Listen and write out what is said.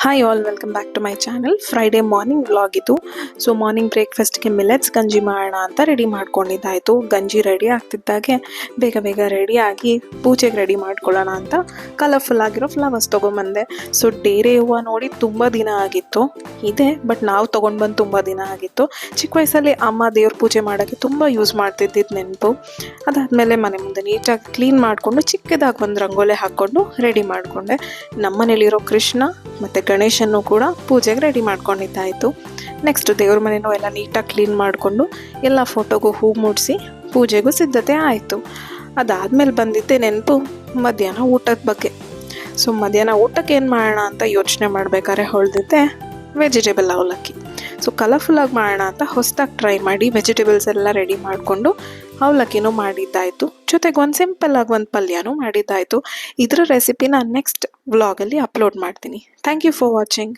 Hi all, welcome back to my channel. Friday morning vlog ಇದು. So morning ಬ್ರೇಕ್ಫಾಸ್ಟ್ಗೆ millets ಗಂಜಿ ಮಾಡೋಣ ಅಂತ ರೆಡಿ ಮಾಡ್ಕೊಂಡಿದ್ದಾಯಿತು. ಗಂಜಿ ರೆಡಿ ಆಗ್ತಿದ್ದಾಗೆ ಬೇಗ ಬೇಗ ರೆಡಿಯಾಗಿ ಪೂಜೆಗೆ ರೆಡಿ ಮಾಡ್ಕೊಳ್ಳೋಣ ಅಂತ ಕಲರ್ಫುಲ್ ಆಗಿರೋ ಫ್ಲವರ್ಸ್ ತೊಗೊಂಬಂದೆ. ಸೊ ಡೇರೆ ಹೂವು ನೋಡಿ ತುಂಬ ದಿನ ಆಗಿತ್ತು ಇದೆ, ಬಟ್ ನಾವು ತೊಗೊಂಡು ಬಂದು ತುಂಬ ದಿನ ಆಗಿತ್ತು. ಚಿಕ್ಕ ವಯಸ್ಸಲ್ಲಿ ಅಮ್ಮ ದೇವ್ರ ಪೂಜೆ ಮಾಡೋಕ್ಕೆ ತುಂಬ ಯೂಸ್ ಮಾಡ್ತಿದ್ದಿದ್ದು ನೆನಪು. ಅದಾದಮೇಲೆ ಮನೆ ಮುಂದೆ ನೀಟಾಗಿ ಕ್ಲೀನ್ ಮಾಡಿಕೊಂಡು ಚಿಕ್ಕದಾಗಿ ಒಂದು ರಂಗೋಲೆ ಹಾಕ್ಕೊಂಡು ರೆಡಿ ಮಾಡಿಕೊಂಡೆ. ನಮ್ಮನೇಲಿರೋ ಕೃಷ್ಣ ಮತ್ತು ಗಣೇಶನ್ನು ಕೂಡ ಪೂಜೆಗೆ ರೆಡಿ ಮಾಡ್ಕೊಂಡಿದ್ದಾಯಿತು. ನೆಕ್ಸ್ಟ್ ದೇವ್ರ ಮನೆಯೂ ಎಲ್ಲ ನೀಟಾಗಿ ಕ್ಲೀನ್ ಮಾಡಿಕೊಂಡು ಎಲ್ಲ ಫೋಟೋಗೂ ಹೂ ಮೂಡಿಸಿ ಪೂಜೆಗೂ ಸಿದ್ಧತೆ ಆಯಿತು. ಅದಾದಮೇಲೆ ಬಂದಿದ್ದೆ ನೆನಪು ಮಧ್ಯಾಹ್ನ ಊಟದ ಬಗ್ಗೆ. ಸೊ ಮಧ್ಯಾಹ್ನ ಊಟಕ್ಕೆ ಏನು ಮಾಡೋಣ ಅಂತ ಯೋಚನೆ ಮಾಡಬೇಕಾದ್ರೆ ಹೊಳ್ದಿದ್ದೆ ವೆಜಿಟೇಬಲ್ ಅವಲಕ್ಕಿ. ಸೊ ಕಲರ್ಫುಲ್ಲಾಗಿ ಮಾಡೋಣ ಅಂತ ಹೊಸದಾಗಿ ಟ್ರೈ ಮಾಡಿ ವೆಜಿಟೇಬಲ್ಸ್ ಎಲ್ಲ ರೆಡಿ ಮಾಡಿಕೊಂಡು ಅವಲಕ್ಕಿನೂ ಮಾಡಿದ್ದಾಯಿತು. ಜೊತೆಗೆ ಒಂದು ಸಿಂಪಲ್ಲಾಗಿ ಒಂದು ಪಲ್ಯನೂ ಮಾಡಿದ್ದಾಯಿತು. ಇದರ ರೆಸಿಪಿನ ನೆಕ್ಸ್ಟ್ ವ್ಲಾಗಲ್ಲಿ ಅಪ್ಲೋಡ್ ಮಾಡ್ತೀನಿ. Thank you for watching.